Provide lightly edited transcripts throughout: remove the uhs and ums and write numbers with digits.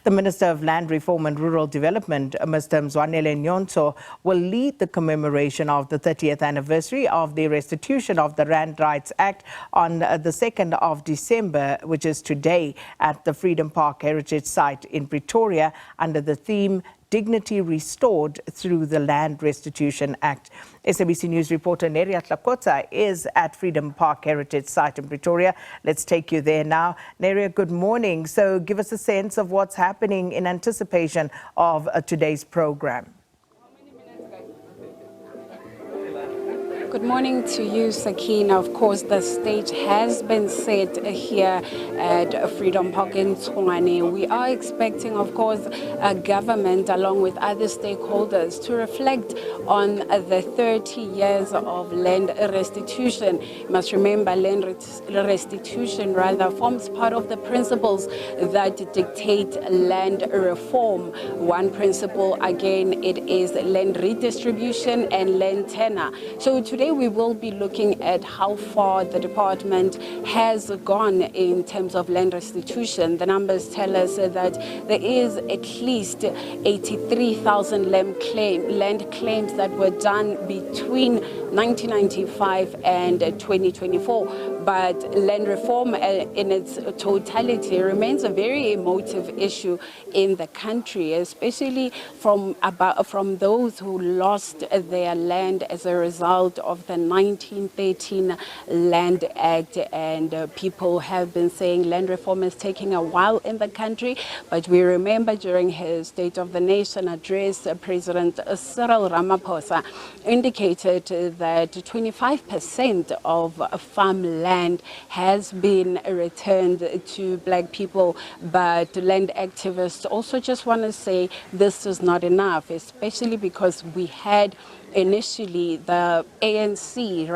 The Minister of Land Reform and Rural Development, Mr. Mzwanele Nyhontso, will lead the commemoration of the 30th anniversary of the Restitution of the Land Rights Act on the 2nd of December, which is today, at the Freedom Park Heritage Site in Pretoria, under the theme Dignity Restored through the Land Restitution Act. SABC News reporter Neria Hlakotsa is at Freedom Park Heritage Site in Pretoria. Let's take you there now. Neria, good morning. So give us a sense of what's happening in anticipation of today's program. Good morning to you, Sakina. Of course, the stage has been set here at Freedom Park in Mzwanele. We are expecting, of course, a government along with other stakeholders to reflect on the 30 years of land restitution. You must remember, land restitution forms part of the principles that dictate land reform. One principle, again, it is land redistribution and land tenure. So today we will be looking at how far the department has gone in terms of land restitution. The numbers tell us that there is at least 83,000 land claims that were done between 1995 and 2024. But land reform in its totality remains a very emotive issue in the country, especially from those who lost their land as a result of the 1913 Land Act. And people have been saying land reform is taking a while in the country. But we remember during his State of the Nation address, President Cyril Ramaphosa indicated that 25% of farmland has been returned to black people. But land activists also just want to say this is not enough, especially because we had initially the ANC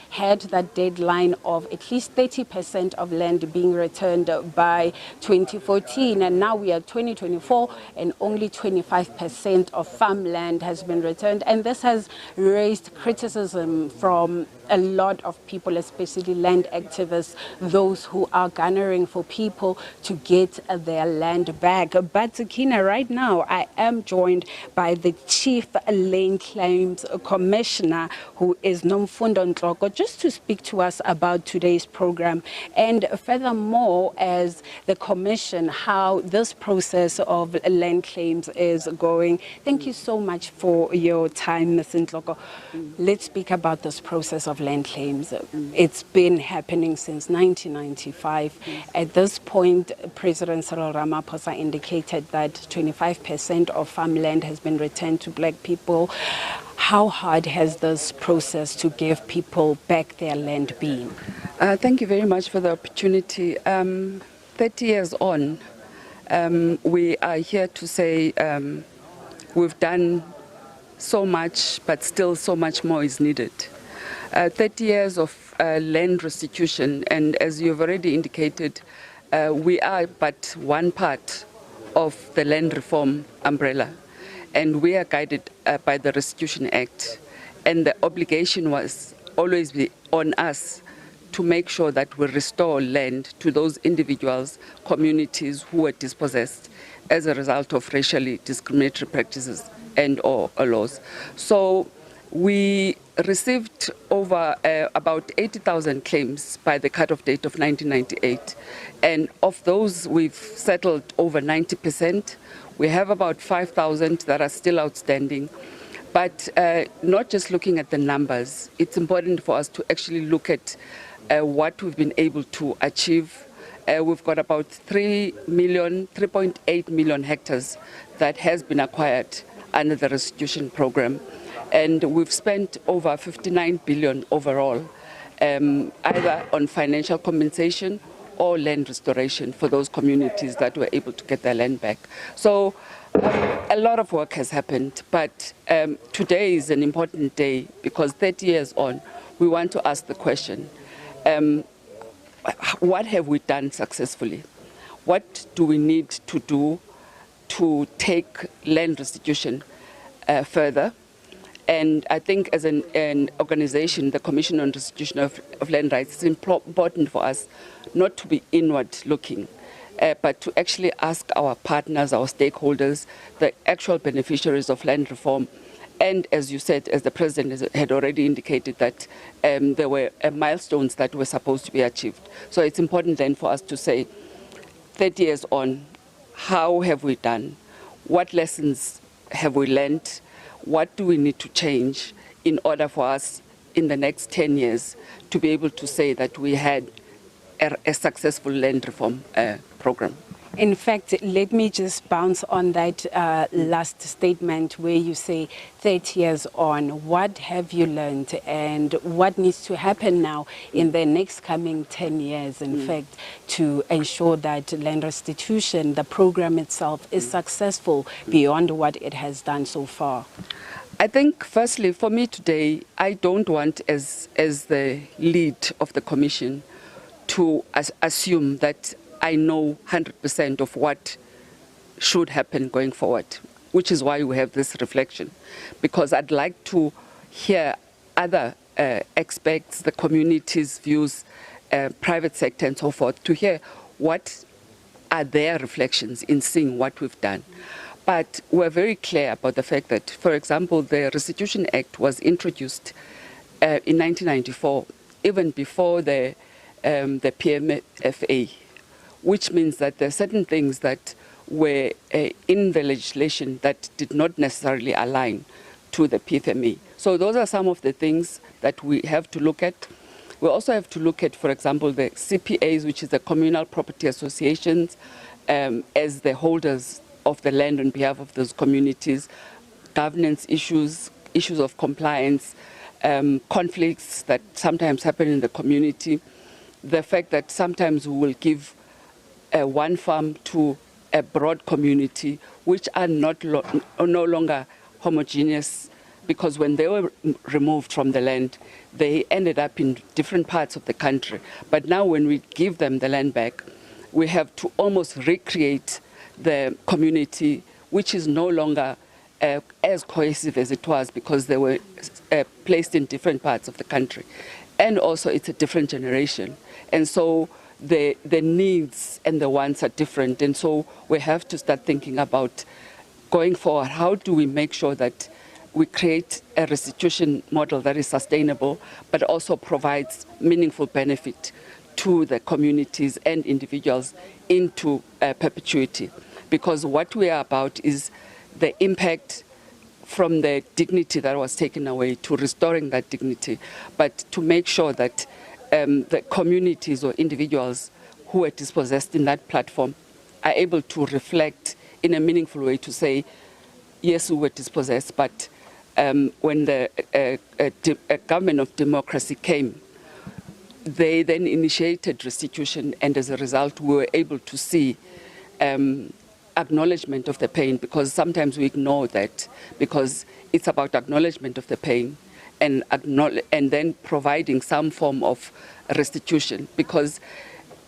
had that deadline of at least 30% of land being returned by 2014, and now we are 2024 and only 25% of farmland has been returned. And this has raised criticism from a lot of people, especially land activists, those who are garnering for people to get their land back. But Sakina, right now I am joined by the Chief Land Claims Commissioner, who is Nomfundo Nhloko, just to speak to us about today's program, and furthermore, as the Commission, how this process of land claims is going. Thank you so much for your time, Ms. Nhloko. Let's speak about this process of land claims. It's been happening since 1995. At this point, President Cyril Ramaphosa indicated that 25% of farmland has been returned to black people. How hard has this process to give people back their land been? Thank you very much for the opportunity. 30 years on, we are here to say we've done so much, but still so much more is needed. 30 years of land restitution, and as you've already indicated, we are but one part of the land reform umbrella. And we are guided by the Restitution Act. And the obligation was always be on us to make sure that we restore land to those individuals, communities who were dispossessed as a result of racially discriminatory practices and or laws. So we received over about 80,000 claims by the cut-off date of 1998. And of those, we've settled over 90%. We have about 5,000 that are still outstanding. But not just looking at the numbers, it's important for us to actually look at what we've been able to achieve. We've got about 3.8 million hectares that has been acquired under the restitution program. And we've spent over 59 billion overall, either on financial compensation or land restoration for those communities that were able to get their land back. So a lot of work has happened, but today is an important day because 30 years on, we want to ask the question, what have we done successfully? What do we need to do to take land restitution further? And I think as an organization, the Commission on Restitution of Land Rights, it's important for us not to be inward looking. but to actually ask our partners, our stakeholders, the actual beneficiaries of land reform. And as you said, as the President had already indicated, that there were milestones that were supposed to be achieved. So it's important then for us to say, 30 years on, how have we done? What lessons have we learned? What do we need to change in order for us in the next 10 years to be able to say that we had a successful land reform program? In fact, let me just bounce on that last statement where you say 30 years on, what have you learned and what needs to happen now in the next coming 10 years, in fact, to ensure that land restitution, the program itself, is successful beyond what it has done so far? I think, firstly, for me today, I don't want, as the lead of the Commission, to assume that I know 100% of what should happen going forward, which is why we have this reflection. Because I'd like to hear other experts, the community's views, private sector and so forth, to hear what are their reflections in seeing what we've done. But we're very clear about the fact that, for example, the Restitution Act was introduced in 1994, even before the PMFA, which means that there are certain things that were in the legislation that did not necessarily align to the PFMA. So those are some of the things that we have to look at. We also have to look at, for example, the CPAs, which is the Communal Property Associations, as the holders of the land on behalf of those communities, governance issues, issues of compliance, conflicts that sometimes happen in the community, the fact that sometimes we will give one farm to a broad community, which are no longer homogeneous, because when they were removed from the land, they ended up in different parts of the country. But now when we give them the land back, we have to almost recreate the community, which is no longer as cohesive as it was, because they were placed in different parts of the country. And also it's a different generation. And so the needs and the wants are different. And so we have to start thinking about going forward, how do we make sure that we create a restitution model that is sustainable, but also provides meaningful benefit to the communities and individuals into perpetuity. Because what we are about is the impact from the dignity that was taken away to restoring that dignity, but to make sure that the communities or individuals who were dispossessed in that platform are able to reflect in a meaningful way to say, yes, we were dispossessed, but when the government of democracy came, they then initiated restitution, and as a result, we were able to see acknowledgement of the pain, because sometimes we ignore that, because it's about acknowledgement of the pain and then providing some form of restitution, because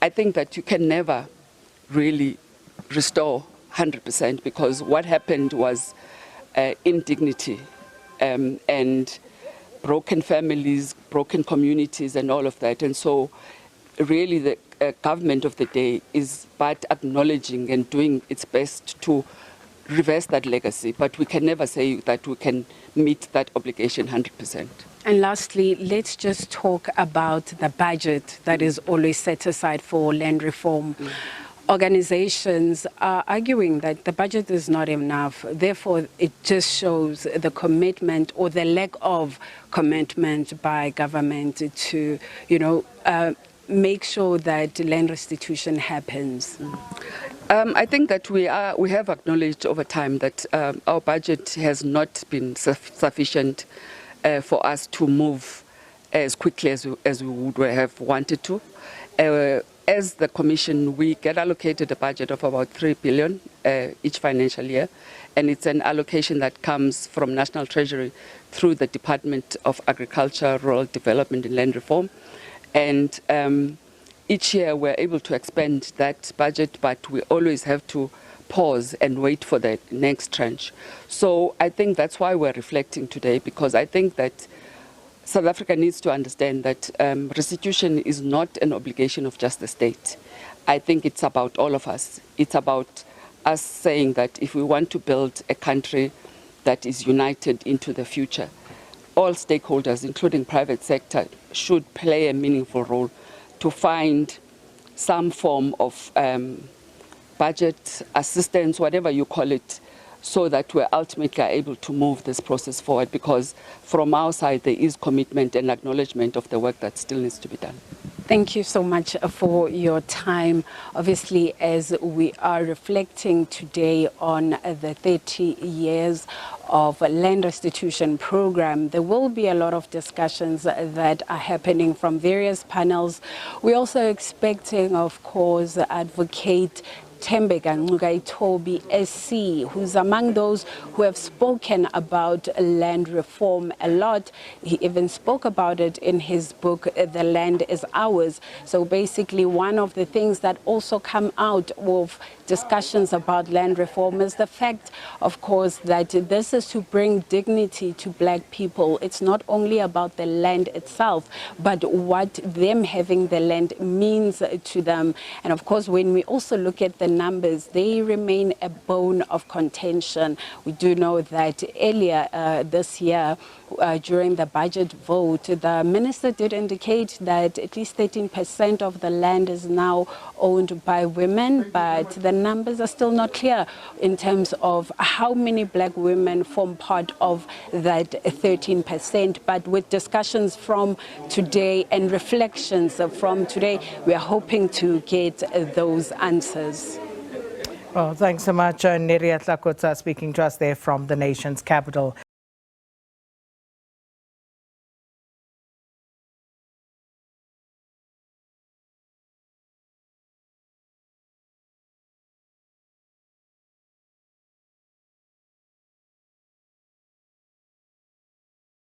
I think that you can never really restore 100%, because what happened was indignity and broken families, broken communities and all of that. And so really the government of the day is but acknowledging and doing its best to reverse that legacy, but we can never say that we can meet that obligation 100%. And lastly, let's just talk about the budget that is always set aside for land reform. Organizations are arguing that the budget is not enough. Therefore, it just shows the commitment or the lack of commitment by government to, make sure that land restitution happens. I think that we have acknowledged over time that our budget has not been sufficient for us to move as quickly as we would have wanted to. As the Commission, we get allocated a budget of about 3 billion each financial year, and it's an allocation that comes from National Treasury through the Department of Agriculture, Rural Development and Land Reform. And each year we're able to expend that budget, but we always have to pause and wait for the next tranche. So I think that's why we're reflecting today, because I think that South Africa needs to understand that restitution is not an obligation of just the state. I think it's about all of us. It's about us saying that if we want to build a country that is united into the future, all stakeholders, including private sector, should play a meaningful role to find some form of budget assistance, whatever you call it, so that we're ultimately able to move this process forward, because from our side there is commitment and acknowledgement of the work that still needs to be done. Thank you so much for your time. Obviously, as we are reflecting today on the 30 years of land restitution program, there will be a lot of discussions that are happening from various panels. We're also expecting, of course, Advocate Tembeka Toby SC, who's among those who have spoken about land reform a lot. He even spoke about it in his book, The Land is Ours. So basically, one of the things that also come out of discussions about land reform is the fact, of course, that this is to bring dignity to Black people. It's not only about the land itself, but what them having the land means to them. And of course, when we also look at the numbers, they remain a bone of contention. We do know that earlier this year, during the budget vote, the minister did indicate that at least 13% of the land is now owned by women, but the numbers are still not clear in terms of how many Black women form part of that 13%. But with discussions from today and reflections from today, we are hoping to get those answers. Well, thanks so much, Neria Hlakotsa, speaking to us there from the nation's capital.